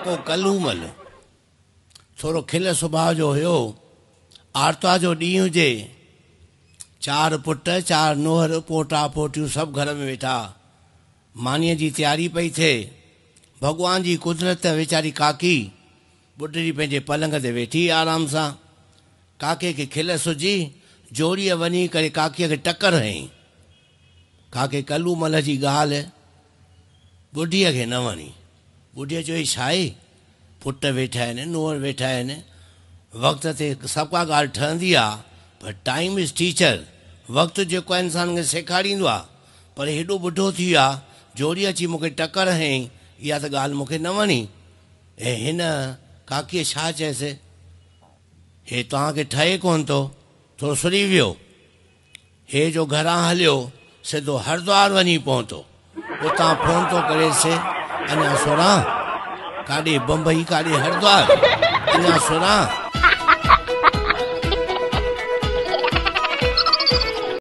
काको कलूमल थोड़ो खिल सुभाउ जो हुयो। आर्तवार जो ॾींहुं हुजे, 4 पुट 4 नूहर पोटा पोटियूं सभु घर में वेठा, मानीअ जी तयारी पई थिए। भगवान जी कुदरत वीचारी काकी बुढड़ी पंहिंजे पलंग ते वेठी आराम सां। काके खे खिल सुजी, जोड़ीअ वञी करे काकीअ खे टकर हईं। काके कलूमल जी ॻाल्हि बुढ़ीअ खे न वणी। बुढ़ीअ चयो छा आहे, पुट वेठा आहिनि, नूंहर वेठा आहिनि, वक़्त ते सभु का ॻाल्हि ठहंदी आहे, पर टाइम इज़ टीचर। वक़्तु जेको आहे इंसान खे सेखारींदो आहे, पर हेॾो ॿुढो थी वियो आहे, जोड़ी अची मूंखे टकर हईं, इहा त ॻाल्हि मूंखे न वणी। ऐं हिन काकीअ छा चयसि, हे तव्हांखे ठहे कोन थो, थोरो सुरी वियो। हे जो घरां हलियो सिधो हरिद्वार वञी पहुतो, उतां फोन थो करेसि, अञा 16 काॾे बम्बई काॾे हरिद्वार, अञा 16।